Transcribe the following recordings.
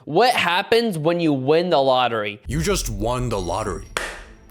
What happens when you win the lottery? You just won the lottery.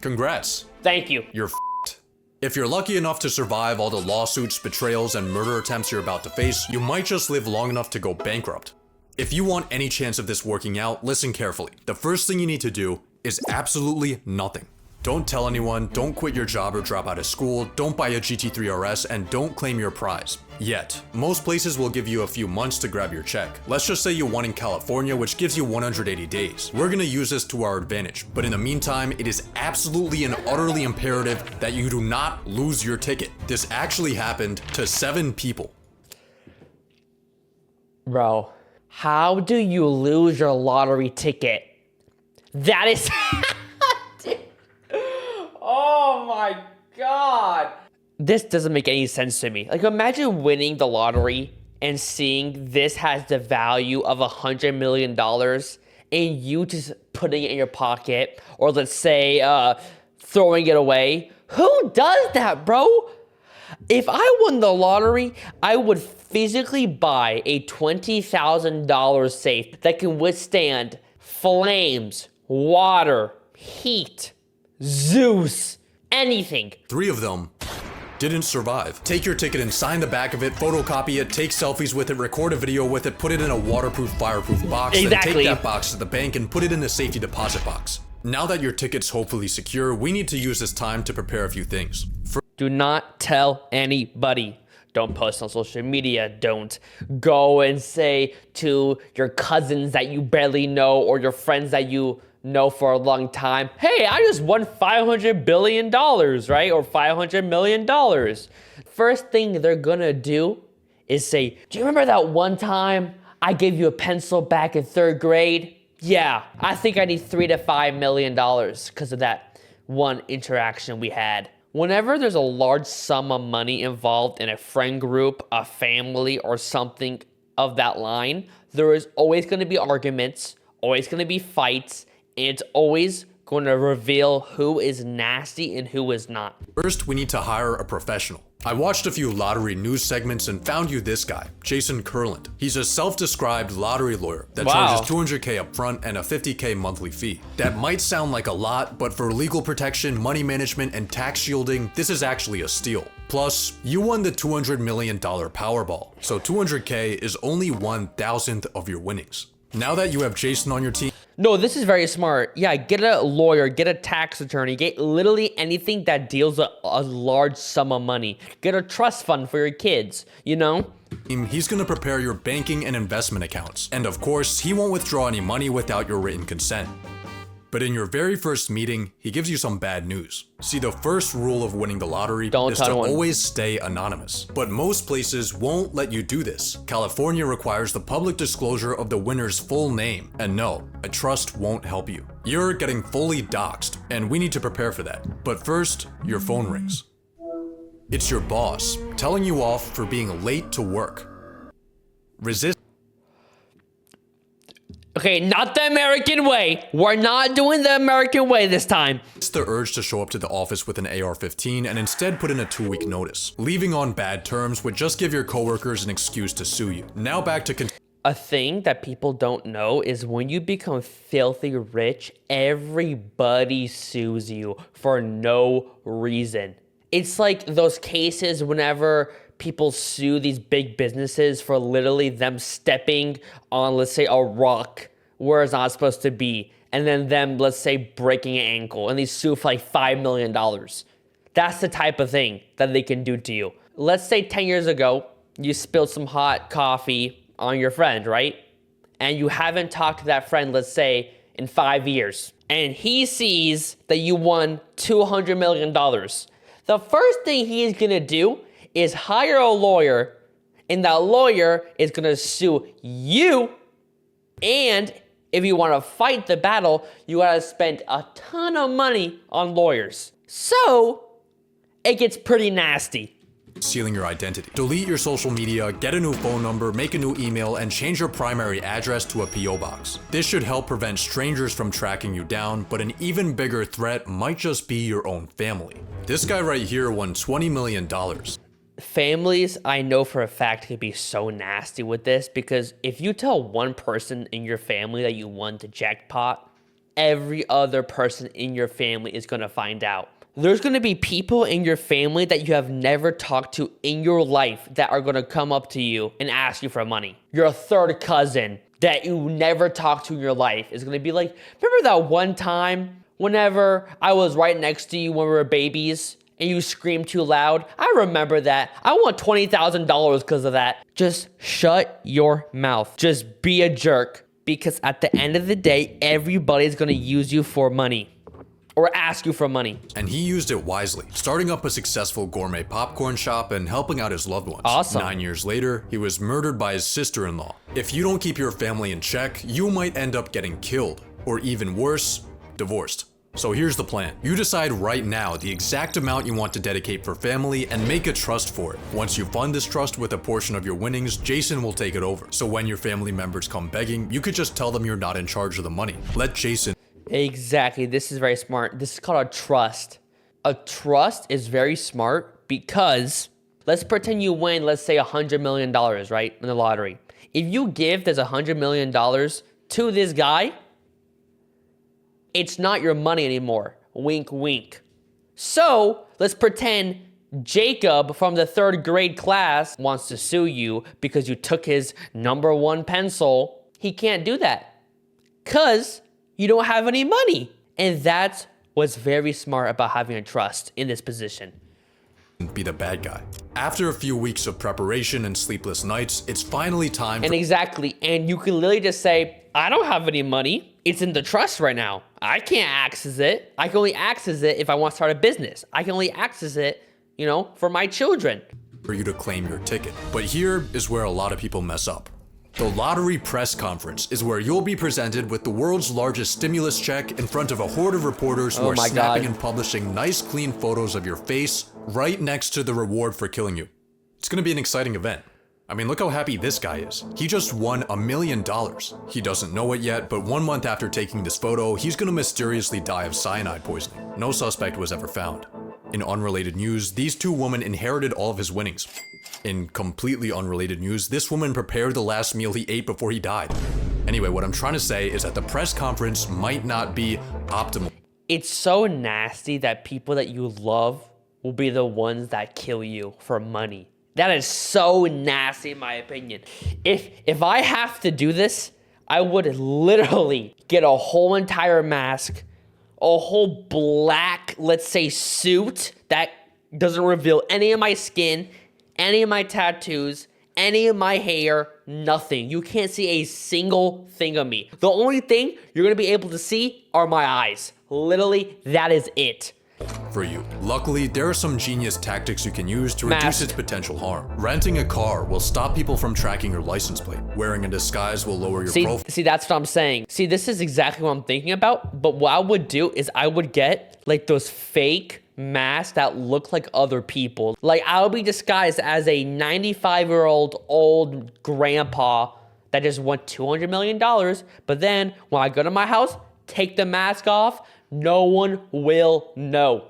Congrats. Thank you. You're f***ed. If you're lucky enough to survive all the lawsuits, betrayals, and murder attempts you're about to face, you might just live long enough to go bankrupt. If you want any chance of this working out, listen carefully. The first thing you need to do is absolutely nothing. Don't tell anyone, don't quit your job or drop out of school, don't buy a GT3 RS, and don't claim your prize. Yet. Most places will give you a few months to grab your check. Let's just say you won in California, which gives you 180 days. We're gonna use this to our advantage, but in the meantime, it is absolutely and utterly imperative that you do not lose your ticket. This actually happened to 7 people. Bro, how do you lose your lottery ticket? That is... Oh my God. This doesn't make any sense to me. Like, imagine winning the lottery and seeing this has the value of $100 million and you just putting it in your pocket, or let's say throwing it away. Who does that, bro? If I won the lottery, I would physically buy a $20,000 safe that can withstand flames, water, heat, Zeus, anything. 3 of them didn't survive. Take your ticket and sign the back of it, photocopy it, take selfies with it, record a video with it, put it in a waterproof, fireproof box, Then take that box to the bank and put it in a safety deposit box. Now that your ticket's hopefully secure, we need to use this time to prepare a few things. Do not tell anybody. Don't post on social media. Don't go and say to your cousins that you barely know or your friends that you know for a long time, hey, I just won $500 billion, right? Or $500 million. First thing they're gonna do is say, do you remember that one time I gave you a pencil back in 3rd grade? Yeah, I think I need $3 to $5 million because of that one interaction we had. Whenever there's a large sum of money involved in a friend group, a family, or something of that line, there is always gonna be arguments, always gonna be fights, and it's always going to reveal who is nasty and who is not. First, we need to hire a professional. I watched a few lottery news segments and found you this guy, Jason Kurland. He's a self-described lottery lawyer that charges $200K up front and a $50K monthly fee. That might sound like a lot, but for legal protection, money management, and tax shielding, this is actually a steal. Plus, you won the $200 million Powerball, so $200K is only 1,000th of your winnings. Now that you have Jason on your team, no, this is very smart. Yeah, get a lawyer, get a tax attorney, get literally anything that deals with a large sum of money. Get a trust fund for your kids, you know? He's gonna prepare your banking and investment accounts. And of course, he won't withdraw any money without your written consent. But in your very first meeting, he gives you some bad news. See, the first rule of winning the lottery is to always stay anonymous. But most places won't let you do this. California requires the public disclosure of the winner's full name. And no, a trust won't help you. You're getting fully doxxed, and we need to prepare for that. But first, your phone rings. It's your boss, telling you off for being late to work. Resist. Okay, not the American way. We're not doing the American way this time. It's the urge to show up to the office with an AR-15 and instead put in a 2-week notice. Leaving on bad terms would just give your coworkers an excuse to sue you. Now back to a thing that people don't know is when you become filthy rich, everybody sues you for no reason. It's like those cases whenever people sue these big businesses for literally them stepping on, let's say, a rock where it's not supposed to be, and then them, let's say, breaking an ankle, and they sue for like $5 million. That's the type of thing that they can do to you. Let's say 10 years ago, you spilled some hot coffee on your friend, right? And you haven't talked to that friend, let's say, in 5 years. And he sees that you won $200 million. The first thing he is gonna do is hire a lawyer, and that lawyer is gonna sue you. And if you wanna fight the battle, you gotta spend a ton of money on lawyers. So, it gets pretty nasty. Sealing your identity. Delete your social media, get a new phone number, make a new email, and change your primary address to a PO box. This should help prevent strangers from tracking you down, but an even bigger threat might just be your own family. This guy right here won $20 million. Families, I know for a fact, could be so nasty with this because if you tell one person in your family that you won the jackpot, every other person in your family is going to find out. There's going to be people in your family that you have never talked to in your life that are going to come up to you and ask you for money. Your third cousin that you never talked to in your life is going to be like, remember that one time whenever I was right next to you when we were babies and you screamed too loud? I remember that. I want $20,000 because of that. Just shut your mouth. Just be a jerk, because at the end of the day, everybody's going to use you for money or ask you for money. And he used it wisely, starting up a successful gourmet popcorn shop and helping out his loved ones. Awesome. 9 years later, he was murdered by his sister-in-law. If you don't keep your family in check, you might end up getting killed, or even worse, divorced. So here's the plan. You decide right now the exact amount you want to dedicate for family and make a trust for it. Once you fund this trust with a portion of your winnings, Jason will take it over. So when your family members come begging, you could just tell them you're not in charge of the money. Let Jason. Exactly. This is very smart. This is called a trust. A trust is very smart because let's pretend you win, let's say $100 million, right, in the lottery. If you give this $100 million to this guy, it's not your money anymore. Wink, wink. So let's pretend Jacob from the 3rd grade class wants to sue you because you took his #1 pencil. He can't do that because you don't have any money. And that's what's very smart about having a trust in this position. Be the bad guy. After a few weeks of preparation and sleepless nights, it's finally time And exactly. And you can literally just say, I don't have any money. It's in the trust right now. I can't access it. I can only access it if I want to start a business. I can only access it, for my children. for you to claim your ticket. But here is where a lot of people mess up. The lottery press conference is where you'll be presented with the world's largest stimulus check in front of a horde of reporters who are snapping and publishing nice clean photos of your face right next to the reward for killing you. It's gonna be an exciting event. I mean, look how happy this guy is. He just won $1 million. He doesn't know it yet, but 1 month after taking this photo, he's gonna mysteriously die of cyanide poisoning. No suspect was ever found. In unrelated news, these 2 women inherited all of his winnings. In completely unrelated news, this woman prepared the last meal he ate before he died. Anyway, what I'm trying to say is that the press conference might not be optimal. It's so nasty that people that you love will be the ones that kill you for money. That is so nasty in my opinion. If I have to do this, I would literally get a whole entire mask, a whole black, let's say, suit that doesn't reveal any of my skin, any of my tattoos, any of my hair, nothing. You can't see a single thing of me. The only thing you're gonna be able to see are my eyes. Literally, that is it. For you. Luckily, there are some genius tactics you can use to reduce its potential harm. Renting a car will stop people from tracking your license plate. Wearing a disguise will lower your profile. See, that's what I'm saying. See, this is exactly what I'm thinking about, but what I would do is I would get like those fake masks that look like other people. Like I'll be disguised as a 95-year-old old grandpa that just won $200 million, but then when I go to my house, take the mask off, no one will know.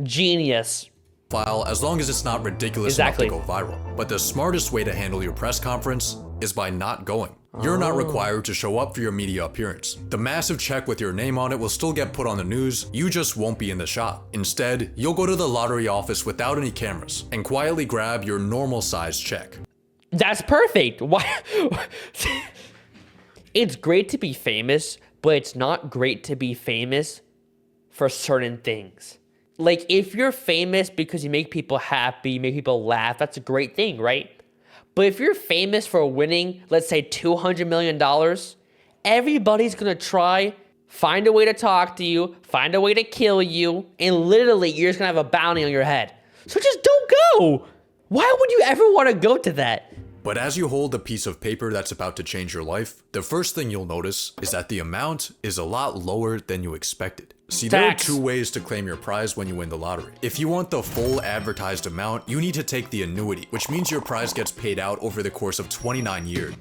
Genius. As long as it's not ridiculous enough to go viral. But the smartest way to handle your press conference is by not going. You're not required to show up for your media appearance. The massive check with your name on it will still get put on the news, you just won't be in the shot. Instead, you'll go to the lottery office without any cameras and quietly grab your normal size check. That's perfect. Why? It's great to be famous, but it's not great to be famous for certain things. Like if you're famous because you make people happy, you make people laugh, that's a great thing, right? But if you're famous for winning, let's say $200 million, everybody's gonna try, find a way to talk to you, find a way to kill you, and literally you're just gonna have a bounty on your head. So just don't go. Why would you ever wanna go to that? But as you hold a piece of paper that's about to change your life, the first thing you'll notice is that the amount is a lot lower than you expected. See, there are 2 ways to claim your prize when you win the lottery. If you want the full advertised amount, you need to take the annuity, which means your prize gets paid out over the course of 29 years.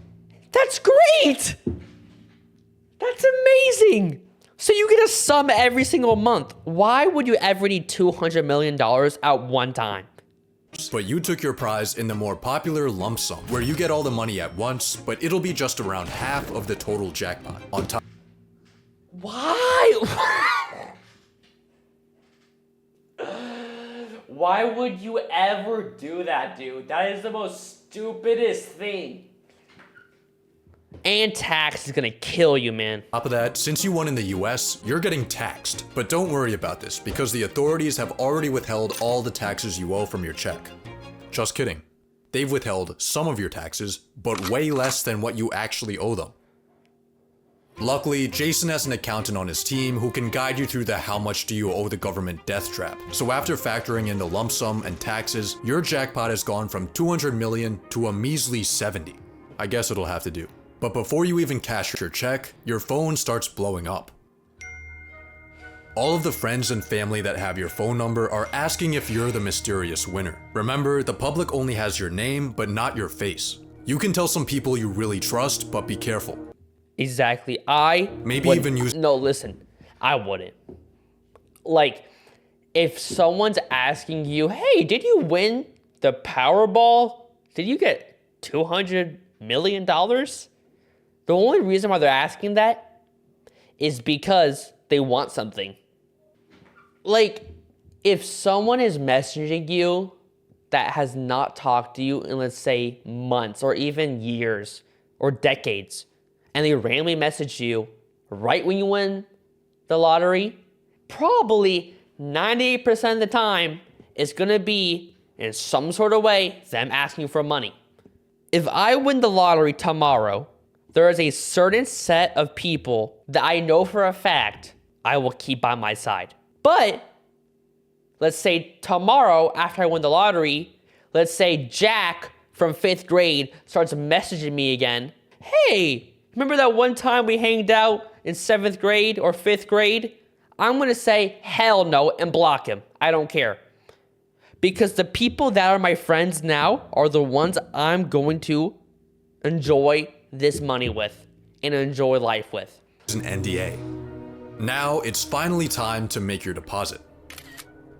That's great! That's amazing! So you get a sum every single month. Why would you ever need $200 million at one time? But you took your prize in the more popular lump sum, where you get all the money at once, but it'll be just around half of the total jackpot. On top. Why? Why would you ever do that, dude? That is the most stupidest thing. And tax is gonna kill you, man. On top of that, since you won in the US, you're getting taxed. But don't worry about this, because the authorities have already withheld all the taxes you owe from your check. Just kidding. They've withheld some of your taxes, but way less than what you actually owe them. Luckily, Jason has an accountant on his team who can guide you through the how much do you owe the government death trap. So after factoring in the lump sum and taxes, your jackpot has gone from 200 million to a measly 70. I guess it'll have to do. But before you even cash your check, your phone starts blowing up. All of the friends and family that have your phone number are asking if you're the mysterious winner. Remember, the public only has your name, but not your face. You can tell some people you really trust, but be careful. Exactly. No, listen. I wouldn't. Like, if someone's asking you, hey, did you win the Powerball? Did you get $200 million? The only reason why they're asking that is because they want something. Like, if someone is messaging you that has not talked to you in, let's say, months or even years or decades, and they randomly message you right when you win the lottery, probably 98% of the time, it's gonna be, in some sort of way, them asking for money. If I win the lottery tomorrow, there is a certain set of people that I know for a fact I will keep by my side. But let's say tomorrow, after I win the lottery, let's say Jack from 5th grade starts messaging me again. Hey, remember that one time we hanged out in 7th grade or 5th grade? I'm gonna say hell no and block him. I don't care. Because the people that are my friends now are the ones I'm going to enjoy this money with and enjoy life with. An NDA. Now it's finally time to make your deposit.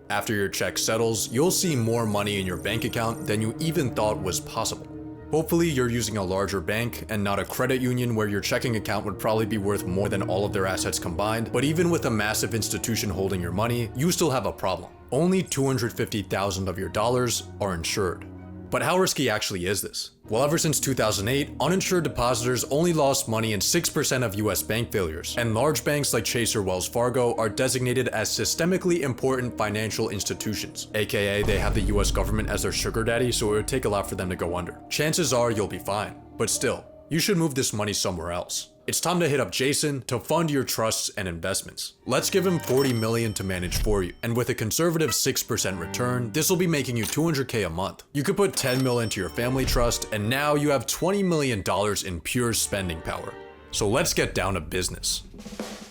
After your check settles, you'll see more money in your bank account than you even thought was possible. Hopefully you're using a larger bank and not a credit union where your checking account would probably be worth more than all of their assets combined, but even with a massive institution holding your money, you still have a problem. Only 250,000 of your dollars are insured. But how risky actually is this? Well, ever since 2008, uninsured depositors only lost money in 6% of US bank failures, and large banks like Chase or Wells Fargo are designated as systemically important financial institutions, aka they have the US government as their sugar daddy, so it would take a lot for them to go under. Chances are you'll be fine, but still, you should move this money somewhere else. It's time to hit up Jason to fund your trusts and investments. Let's give him 40 million to manage for you, and with a conservative 6% return, this will be making you 200K a month. You could put 10 mil into your family trust, and now you have $20 million in pure spending power. So let's get down to business.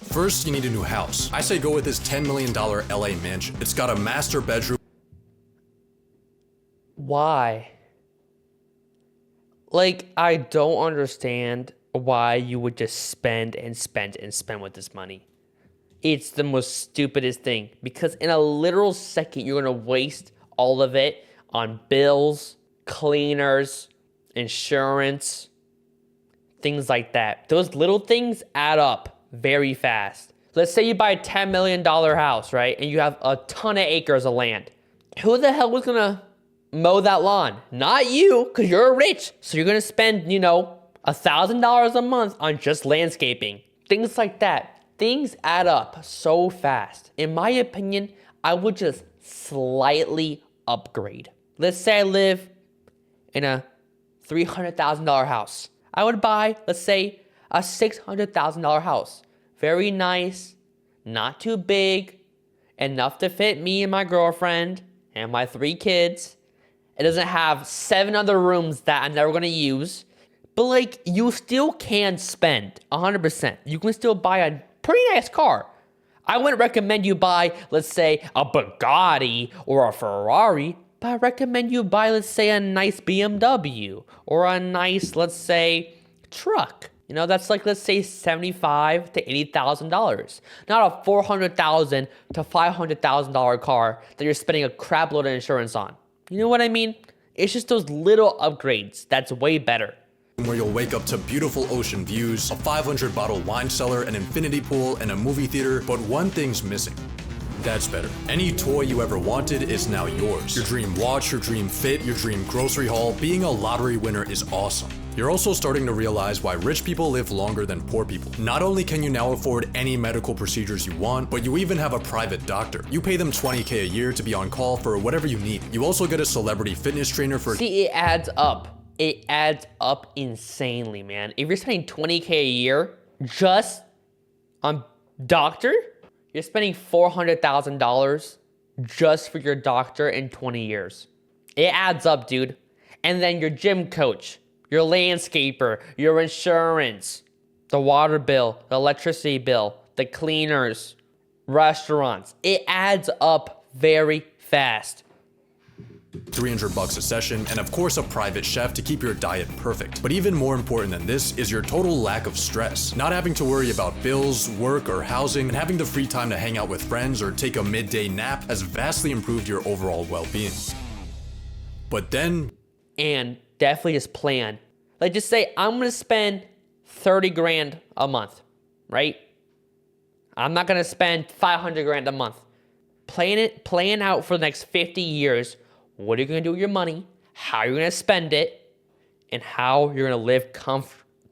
First, you need a new house. I say go with this $10 million LA mansion. It's got a master bedroom. Why? Like, I don't understand why you would just spend and spend and spend with this money. It's the most stupidest thing, because in a literal second, you're gonna waste all of it on bills, cleaners, insurance, things like that. Those little things add up very fast. Let's say you buy a $10 million house, right? And you have a ton of acres of land. Who the hell was gonna mow that lawn? Not you, because you're rich. So you're gonna spend, $1,000 a month on just landscaping. Things like that. Things add up so fast. In my opinion, I would just slightly upgrade. Let's say I live in a $300,000 house. I would buy, let's say, a $600,000 house. Very nice, not too big, enough to fit me and my girlfriend and my 3 kids. It doesn't have 7 other rooms that I'm never gonna use. But you still can spend 100%. You can still buy a pretty nice car. I wouldn't recommend you buy, let's say, a Bugatti or a Ferrari, but I recommend you buy, let's say, a nice BMW or a nice, let's say, truck. That's let's say $75,000 to $80,000. Not a $400,000 to $500,000 car that you're spending a crap load of insurance on. You know what I mean? It's just those little upgrades that's way better. Where you'll wake up to beautiful ocean views, a 500 bottle wine cellar, an infinity pool, and a movie theater, but one thing's missing. That's better. Any toy you ever wanted is now yours. Your dream watch, your dream fit, your dream grocery haul, being a lottery winner is awesome. You're also starting to realize why rich people live longer than poor people. Not only can you now afford any medical procedures you want, but you even have a private doctor. You pay them $20K a year to be on call for whatever you need. You also get a celebrity fitness trainer for— See, it adds up. It adds up insanely, man. If you're spending $20K a year just on doctor, you're spending $400,000 just for your doctor in 20 years. It adds up, dude. And then your gym coach, your landscaper, your insurance, the water bill, the electricity bill, the cleaners, restaurants. It adds up very fast. $300 a session, and of course a private chef to keep your diet perfect. But even more important than this is your total lack of stress. Not having to worry about bills, work, or housing, and having the free time to hang out with friends or take a midday nap has vastly improved your overall well-being. But then— and definitely just plan. Like, just say, I'm gonna spend 30 grand a month, right? I'm not gonna spend 500 grand a month. Plan out for the next 50 years. What are you gonna do with your money? How you're gonna spend it? And how you're gonna live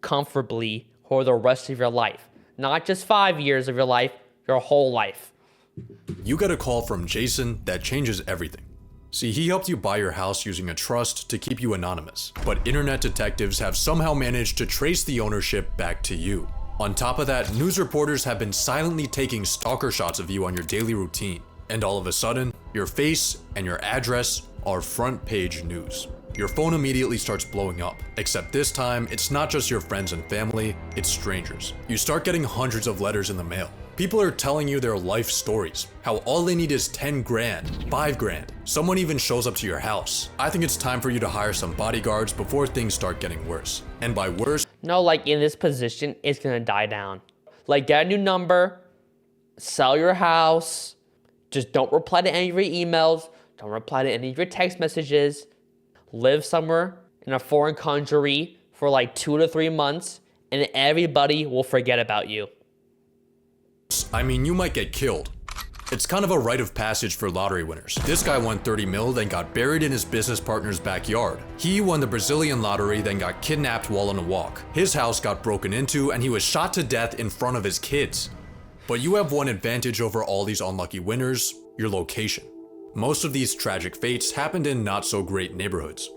comfortably for the rest of your life. Not just 5 years of your life, your whole life. You get a call from Jason that changes everything. See, he helped you buy your house using a trust to keep you anonymous, but internet detectives have somehow managed to trace the ownership back to you. On top of that, news reporters have been silently taking stalker shots of you on your daily routine, and all of a sudden, your face and your address are front page news. Your phone immediately starts blowing up, except this time, it's not just your friends and family, it's strangers. You start getting hundreds of letters in the mail. People are telling you their life stories, how all they need is 10 grand, 5 grand. Someone even shows up to your house. I think it's time for you to hire some bodyguards before things start getting worse. And by worse— no, like in this position, it's gonna die down. Like, get a new number, sell your house, just don't reply to any of your emails, don't reply to any of your text messages, live somewhere in a foreign country for like 2 to 3 months, and everybody will forget about you. I mean, you might get killed. It's kind of a rite of passage for lottery winners. This guy won 30 mil, then got buried in his business partner's backyard. He won the Brazilian lottery, then got kidnapped while on a walk. His house got broken into, and he was shot to death in front of his kids. But you have one advantage over all these unlucky winners: your location. Most of these tragic fates happened in not so great neighborhoods.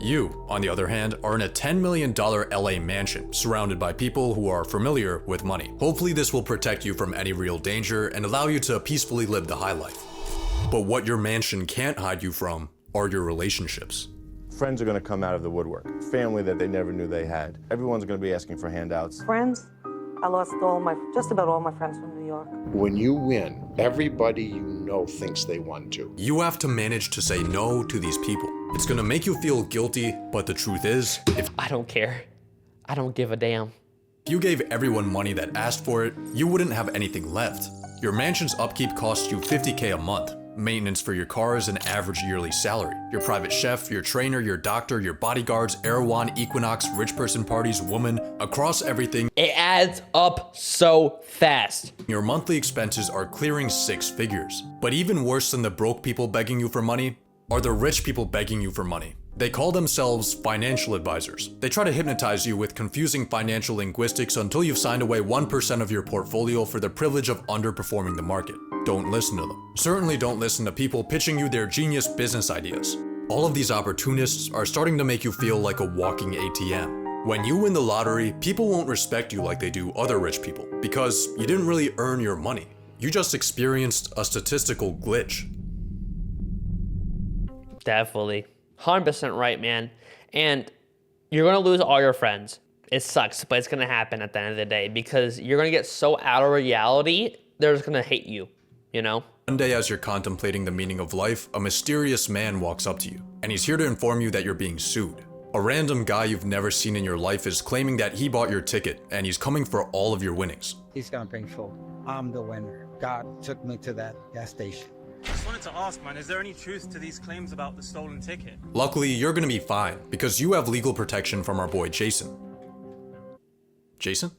You, on the other hand, are in a $10 million LA mansion, surrounded by people who are familiar with money. Hopefully this will protect you from any real danger and allow you to peacefully live the high life. But what your mansion can't hide you from are your relationships. Friends are going to come out of the woodwork. Family that they never knew they had. Everyone's going to be asking for handouts. Friends? I lost just about all my friends from New York. When you win, everybody you know thinks they won too. You have to manage to say no to these people. It's gonna make you feel guilty, but the truth is, if I don't care. I don't give a damn. you gave everyone money that asked for it, you wouldn't have anything left. Your mansion's upkeep costs you $50K a month. Maintenance for your car is an average yearly salary. Your private chef, your trainer, your doctor, your bodyguards, Erewhon, Equinox, rich person parties, woman, across everything, It adds up so fast. your monthly expenses are clearing 6 figures. But even worse than the broke people begging you for money are the rich people begging you for money. They call themselves financial advisors. They try to hypnotize you with confusing financial linguistics until you've signed away 1% of your portfolio for the privilege of underperforming the market. Don't listen to them. Certainly don't listen to people pitching you their genius business ideas. All of these opportunists are starting to make you feel like a walking ATM. When you win the lottery, people won't respect you like they do other rich people, because you didn't really earn your money. You just experienced a statistical glitch. Definitely. 100% right, man. And you're going to lose all your friends. It sucks, but it's going to happen at the end of the day because you're going to get so out of reality, they're just going to hate you, you know? One day as you're contemplating the meaning of life, a mysterious man walks up to you, and he's here to inform you that you're being sued. A random guy you've never seen in your life is claiming that he bought your ticket, and he's coming for all of your winnings. He's gonna bring full. I'm the winner. God took me to that gas station. I just want to to ask, man, is there any truth to these claims about the stolen ticket? Luckily, you're gonna be fine because you have legal protection from our boy Jason. Jason?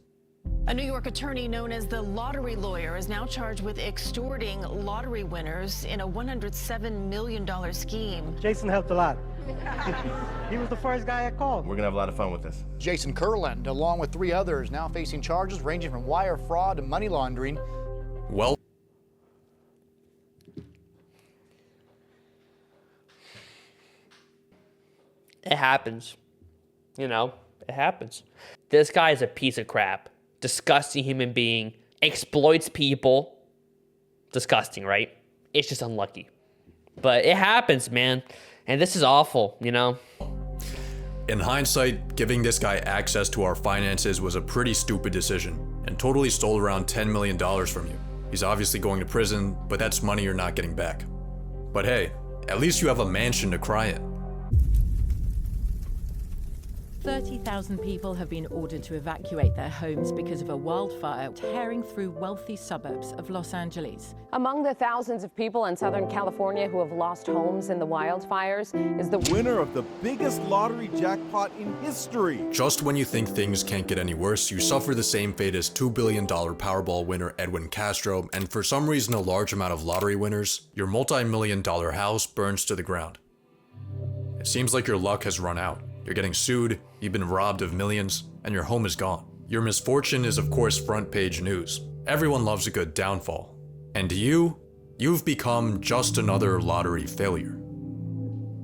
A New York attorney known as the lottery lawyer is now charged with extorting lottery winners in a $107 million scheme. Jason helped a lot. He was the first guy I called. We're gonna have a lot of fun with this. Jason Kurland, along with 3 others, now facing charges ranging from wire fraud to money laundering. Well, It happens. You know, it happens. This guy is a piece of crap. Disgusting human being. Exploits people. Disgusting, right? It's just unlucky. But it happens, man. And this is awful, you know? in hindsight, giving this guy access to our finances was a pretty stupid decision and totally stole around $10 million from you. He's obviously going to prison, but that's money you're not getting back. But hey, at least you have a mansion to cry in. 30,000 people have been ordered to evacuate their homes because of a wildfire tearing through wealthy suburbs of Los Angeles. Among the thousands of people in Southern California who have lost homes in the wildfires is the winner of the biggest lottery jackpot in history. Just when you think things can't get any worse, you suffer the same fate as $2 billion Powerball winner Edwin Castro, and for some reason a large amount of lottery winners, your multi-million-dollar house burns to the ground. It seems like your luck has run out. You're getting sued, you've been robbed of millions, and your home is gone. Your misfortune is of course front page news. Everyone loves a good downfall. And you've become just another lottery failure.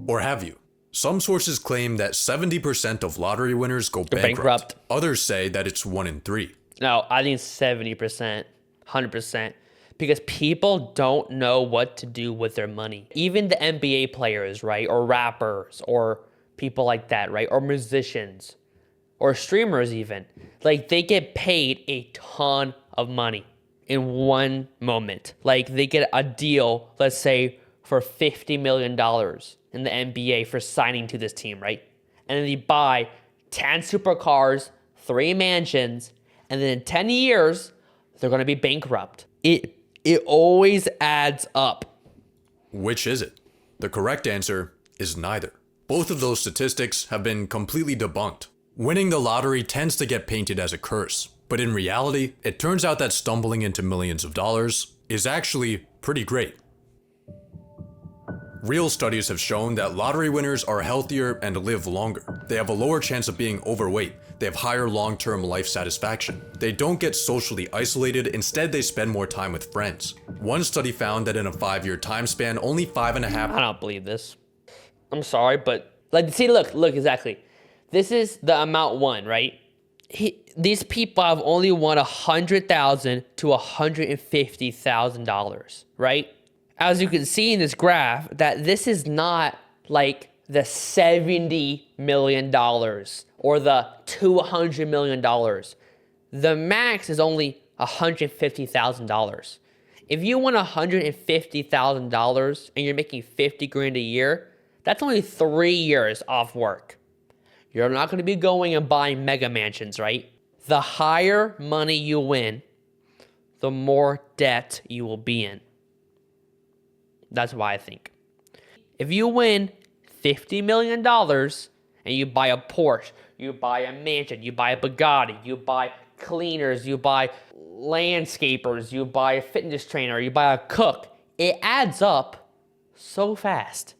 Or have you? Some sources claim that 70% of lottery winners go bankrupt. Others say that it's 1 in 3. No, I think 70%, 100%. Because people don't know what to do with their money. Even the NBA players, right? Or rappers, or people like that, right? Or musicians, or streamers even. Like, they get paid a ton of money in one moment. Like, they get a deal, let's say, for $50 million in the NBA for signing to this team, right? And then they buy 10 supercars, 3 mansions, and then in 10 years, they're gonna be bankrupt. It always adds up. Which is it? The correct answer is neither. Both of those statistics have been completely debunked. Winning the lottery tends to get painted as a curse, but in reality, it turns out that stumbling into millions of dollars is actually pretty great. Real studies have shown that lottery winners are healthier and live longer. They have a lower chance of being overweight. They have higher long-term life satisfaction. They don't get socially isolated, instead they spend more time with friends. One study found that in a 5-year time span, only 5.5... I don't believe this. I'm sorry, but like, see, look, exactly. This is the amount won, right? These people have only won $100,000 to $150,000, right? As you can see in this graph, that this is not like the $70 million or the $200 million. The max is only $150,000. If you won $150,000 and you're making 50 grand a year, that's only 3 years off work. You're not going to be going and buying mega mansions, right? The higher money you win, the more debt you will be in. That's why I think. If you win $50 million and you buy a Porsche, you buy a mansion, you buy a Bugatti, you buy cleaners, you buy landscapers, you buy a fitness trainer, you buy a cook, it adds up so fast.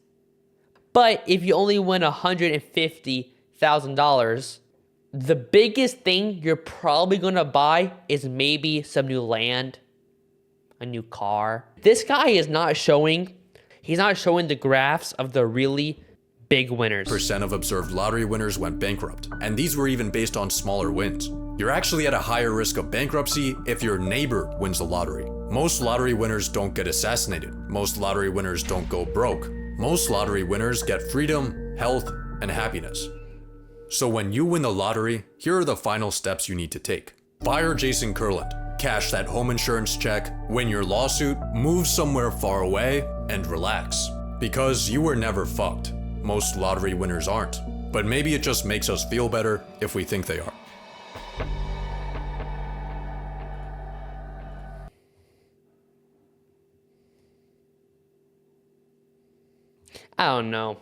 But if you only win $150,000, the biggest thing you're probably gonna buy is maybe some new land, a new car. This guy is not showing, he's not showing the graphs of the really big winners. Percent of observed lottery winners went bankrupt, and these were even based on smaller wins. You're actually at a higher risk of bankruptcy if your neighbor wins the lottery. Most lottery winners don't get assassinated. Most lottery winners don't go broke. Most lottery winners get freedom, health, and happiness. So when you win the lottery, here are the final steps you need to take. Fire Jason Kurland, cash that home insurance check, win your lawsuit, move somewhere far away, and relax. Because you were never fucked. Most lottery winners aren't. But maybe it just makes us feel better if we think they are. I don't know.